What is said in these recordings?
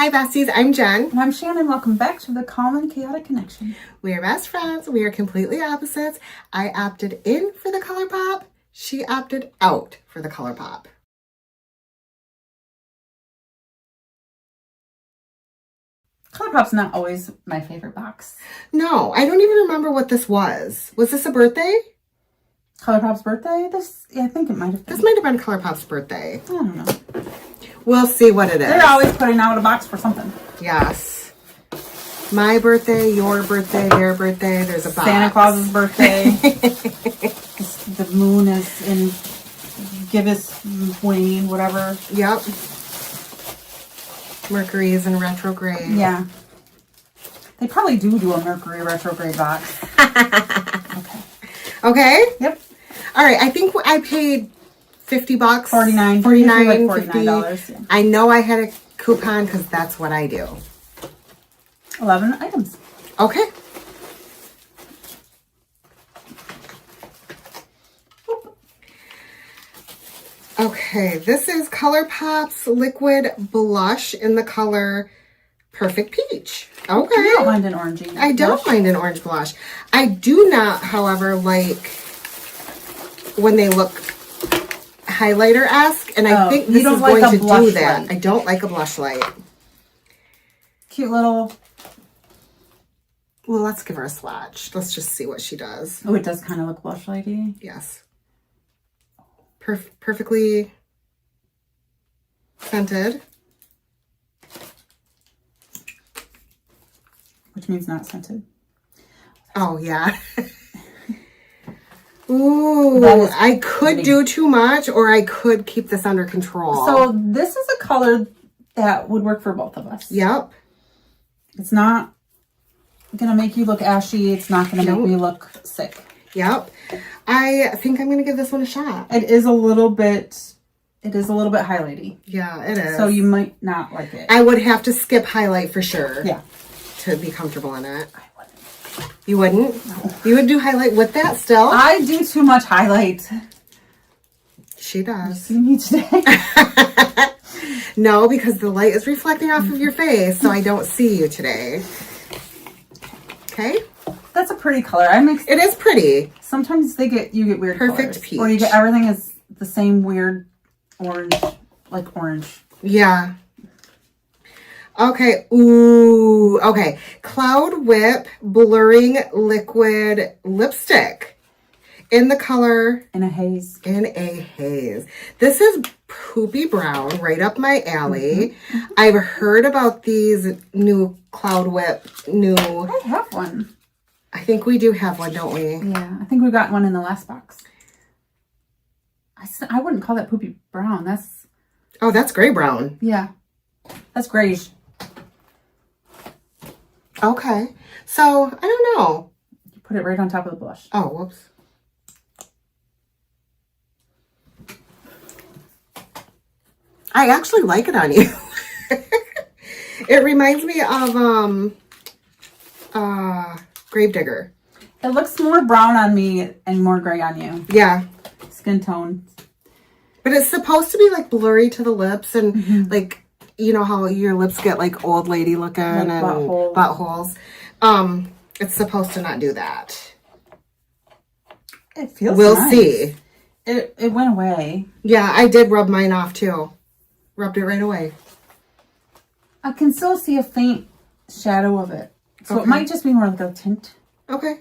Hi besties, I'm Jen. And I'm Shannon. Welcome back to the Calm and Chaotic Connection. We are best friends. We are completely opposites. I opted in for the ColourPop. She opted out for the ColourPop. ColourPop's not always my favorite box. No, I don't even remember what this was. Was this a birthday? ColourPop's birthday? I think it might have been. This might have been ColourPop's birthday. I don't know. We'll see what it is. They're always putting out a box for something. Yes. My birthday, your birthday, their birthday, there's a box. Santa Claus's birthday. The moon is in gibbous wane, whatever. Yep. Mercury is in retrograde. Yeah. They probably do a Mercury retrograde box. Okay? Yep. All right, I think I paid $50. $49. $49. Yeah. I know I had a coupon because that's what I do. 11 items. Okay. Okay, this is ColourPop's liquid blush in the color Perfect Peach. Okay. You don't mind an orangey. I don't mind an orange blush. I do not, however, like when they look highlighter-esque, and I think this is going to do that. I don't like a blush light. Cute little... Well, let's give her a swatch. Let's just see what she does. Oh, it does kind of look blush lighty. Yes. Perfectly scented. Which means not scented. Oh, yeah. Ooh, I could do too much, or I could keep this under control. So this is a color that would work for both of us. Yep. It's not gonna make you look ashy. It's not gonna make me look sick. Yep. I think I'm gonna give this one a shot. It is a little bit highlighty. Yeah, it is. So you might not like it. I would have to skip highlight for sure. Yeah. To be comfortable in it. I wouldn't. You wouldn't? No. You would do highlight with that still? I do too much highlight. She does. You see me today? No, because the light is reflecting off of your face, so I don't see you today. Okay? That's a pretty color. It is pretty. Sometimes you get weird Perfect colors. peach. Or you get everything is the same weird orange, like orange. Yeah. Okay. Ooh. Okay. Cloud Whip Blurring Liquid Lipstick in the color... In a haze. In a haze. This is poopy brown, right up my alley. I've heard about these new Cloud Whip I have one. I think we do have one, don't we? Yeah, I think we got one in the last box. I wouldn't call that poopy brown. That's gray brown. Yeah. That's grayish. Okay. So, I don't know. You put it right on top of the blush. Oh, whoops. I actually like it on you. It reminds me of Gravedigger. It looks more brown on me and more gray on you. Yeah. Skin tone. But it's supposed to be like blurry to the lips and like, you know how your lips get like old lady looking like and buttholes. It's supposed to not do that. It feels We'll nice. see. It went away. Yeah, I did rub mine off too. Rubbed it right away. I can still see a faint shadow of it. So it might just be more like a tint. Okay.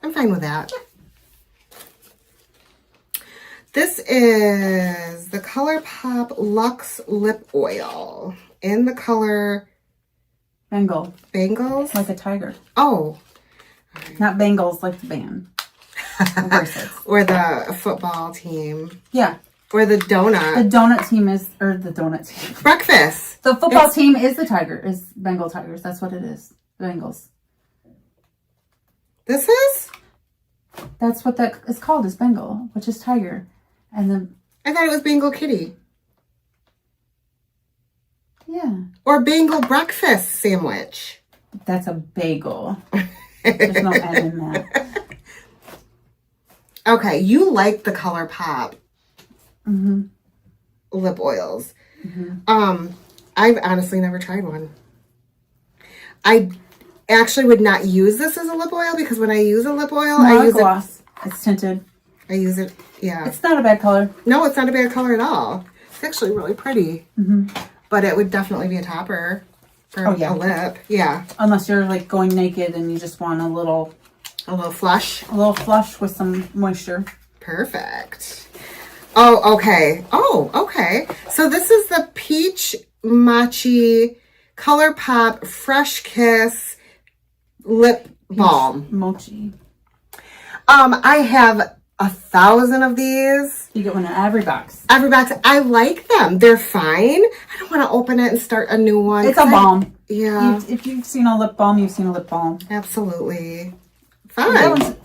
I'm fine with that. This is the ColourPop Luxe Lip Oil in the color... Bengal. Bangles? Like a tiger. Oh. Not bangles like the band. Or the football team. Yeah. Or the donut. The donut team is... Or the donut team. Breakfast. The football team is the tiger. Is Bengal Tigers. That's what it is. The Bengals. This is? That's what that is called, is Bengal, which is tiger. And I thought it was Bengal Kitty. Yeah. Or Bengal breakfast sandwich. That's a bagel. There's no N in that. Okay, you like the ColourPop lip oils. I've honestly never tried one. I actually would not use this as a lip oil because when I use a lip oil, I use gloss. It's tinted. I use it, yeah. It's not a bad color. No, it's not a bad color at all. It's actually really pretty. Mm-hmm. But it would definitely be a topper for a lip. Yeah. Unless you're like going naked and you just want a little flush. A little flush with some moisture. Perfect. Oh, okay. Oh, okay. So this is the Peach Mochi ColourPop Fresh Kiss Lip Balm. Mochi. I have 1,000 of these. You get one in every box. Every box. I like them. They're fine. I don't want to open it and start a new one. It's a balm. Yeah. If you've seen a lip balm, you've seen a lip balm. Absolutely. Fine. That one's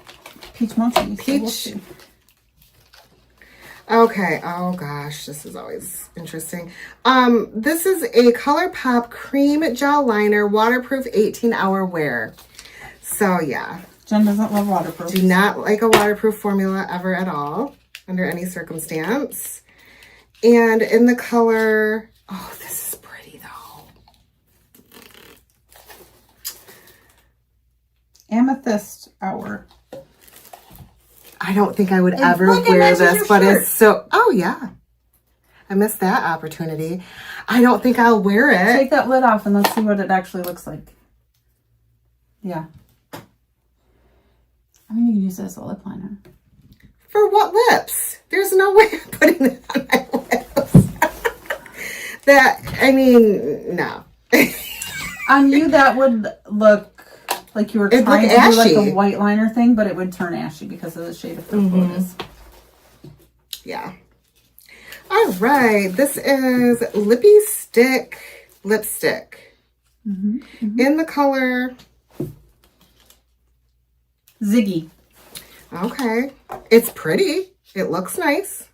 Peach Mochi. Peach. So we'll okay. Oh gosh, this is always interesting. This is a ColourPop cream gel liner, waterproof 18-hour wear. So yeah. Jen doesn't love waterproof. Do not like a waterproof formula ever at all, under any circumstance. And in the color, oh, this is pretty though. Amethyst Hour. I don't think I would ever look, it wear matches this, your but shirt. it's so, oh yeah. I missed that opportunity. I don't think I'll wear it. Take that lid off and let's see what it actually looks like. Yeah. I mean, you can use it as a lip liner. For what lips? There's no way I'm putting it on my lips. I mean, no. On you, that would look like you were It'd trying look to do like ashy. a white liner thing, but it would turn ashy because of the shade of purple it is. Yeah. All right. This is Lippy Stick lipstick. In the color Ziggy. Okay. It's pretty. It looks nice.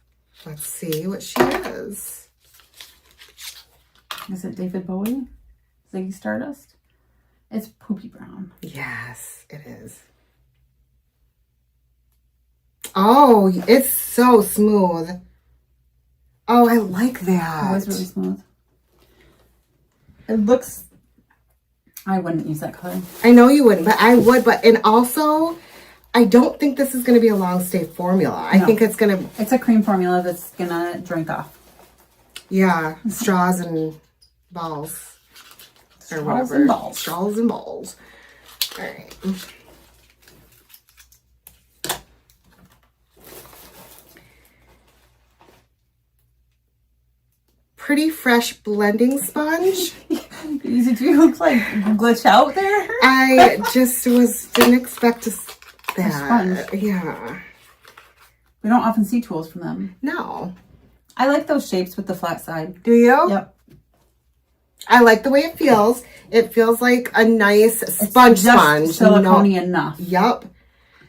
Let's see what she is. Is it David Bowie? Ziggy Stardust? It's poopy brown. Yes, it is. Oh, it's so smooth. Oh, I like that. It was really smooth. It looks... I wouldn't use that color. I know you wouldn't, but I would. And also, I don't think this is going to be a long stay formula. I think it's going to... It's a cream formula that's going to drink off. Yeah, straws and balls. Or Straws whatever. and balls. Straws and balls. All right. Pretty Fresh blending sponge. Did you like glitch out there? I just didn't expect that. sponge. Yeah. We don't often see tools from them. No. I like those shapes with the flat side. Do you? Yep. I like the way it feels. It feels like a nice sponge. Silicone enough. Yep.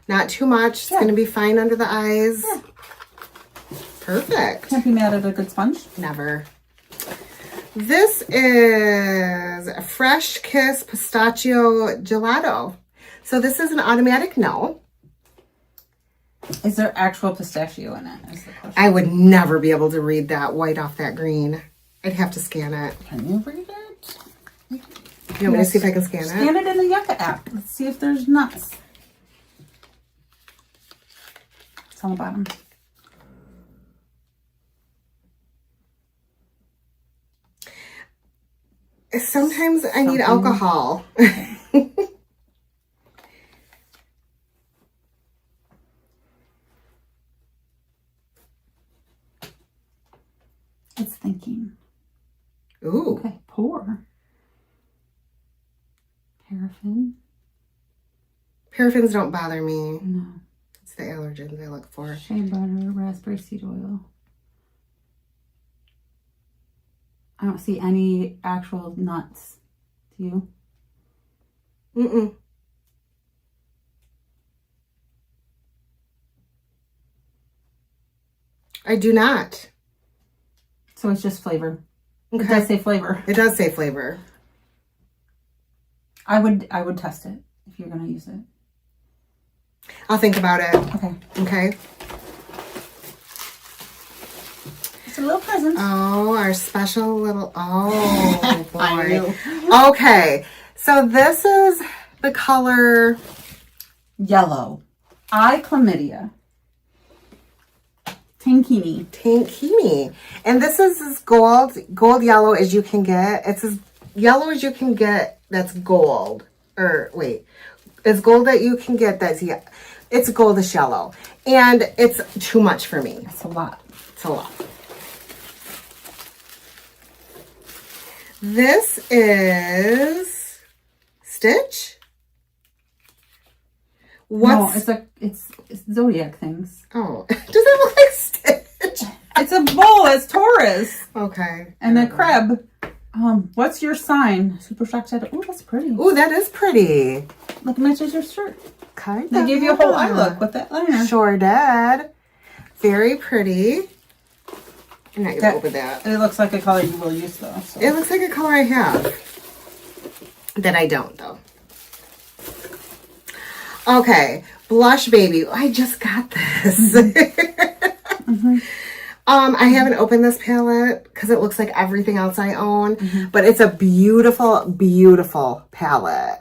Not too much. It's going to be fine under the eyes. Yeah. Perfect. Can't be mad at a good sponge. Never. This is a Fresh Kiss Pistachio Gelato. So this is an automatic no. Is there actual pistachio in it? Is the question. I would never be able to read that white off that green. I'd have to scan it. Can you read it? You want me to see if I can scan it? Scan it in the Yucca app. Let's see if there's nuts. It's on the bottom. Sometimes I need alcohol. It's thinking. Ooh. Okay, pour. Paraffin. Paraffins don't bother me. No. It's the allergens I look for. Shea butter, raspberry seed oil. I don't see any actual nuts. Do you? Mm-mm. I do not. So it's just flavor. Okay. It does say flavor. It does say flavor. I would test it if you're gonna use it. I'll think about it. Okay. Okay. It's a little present. Oh, our special little, oh boy. Okay, so this is the color Yellow. Eye chlamydia. Tankini. Tankini. And this is as gold yellow as you can get. It's as yellow as you can get that's gold. Or wait, as gold that you can get that's, yeah, it's goldish yellow. And it's too much for me. It's a lot. It's a lot. This is Stitch. What's... No, it's zodiac things. Oh, does it look like Stitch? It's a bull. It's Taurus. Okay. And a crab. What's your sign? Super Shock Shadow. Oh, that's pretty. Ooh, that is pretty. Look, matches your shirt. Kind of. They gave you a whole eye look with that liner. Sure did. Very pretty. I'm not gonna open that. It looks like a color you will use though. So. It looks like a color I have. That I don't though. Okay, Blush Baby. I just got this. I haven't opened this palette because it looks like everything else I own, but it's a beautiful, beautiful palette.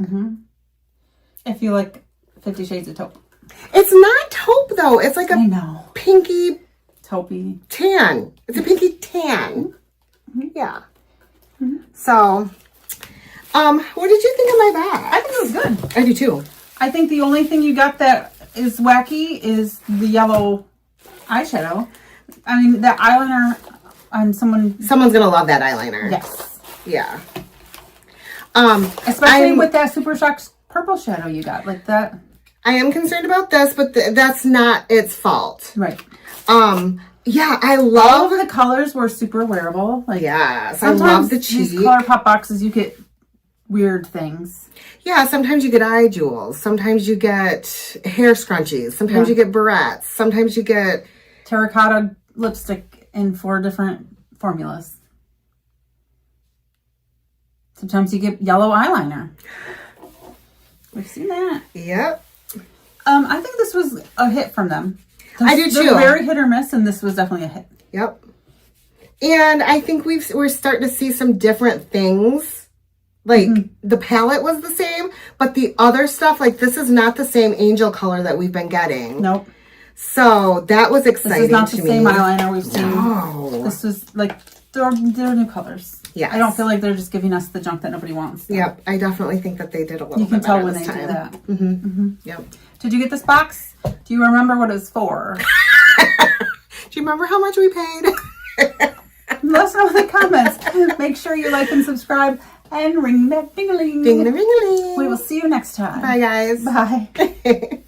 If you like 50 Shades of Taupe. It's not taupe though. It's like I a know. pinky Taupey. tan. It's a pinky tan. Yeah. So, what did you think of my bag? I think it was good. I do too. I think the only thing you got that is wacky is the yellow eyeshadow. I mean, the eyeliner on someone's gonna love that eyeliner. Yes. Yeah. Especially with that Super Shock purple shadow you got, like that. I am concerned about this, but that's not its fault. Right. Yeah, I All love of the colors were super wearable. Like, yes, I love the cheek. These ColourPop boxes, you get weird things. Yeah, sometimes you get eye jewels. Sometimes you get hair scrunchies. Sometimes you get barrettes. Sometimes you get terracotta lipstick in 4 different formulas. Sometimes you get yellow eyeliner. We've seen that. Yep. I think this was a hit from them. I do too. They're very hit or miss, and this was definitely a hit. Yep. And I think we're starting to see some different things. Like the palette was the same, but the other stuff, like this is not the same angel color that we've been getting. Nope. So that was exciting to me. This is not the same eyeliner we've seen. No. This was like, they're new colors. Yes. I don't feel like they're just giving us the junk that nobody wants. So. Yep. I definitely think that they did a little bit You can tell better when this they time. do that. Yep. Did you get this box? Do you remember what it was for? Do you remember how much we paid? Let us know in the comments. Make sure you like and subscribe and ring that ding-a-ling. Ding-a-ling-a-ling. We will see you next time. Bye, guys. Bye.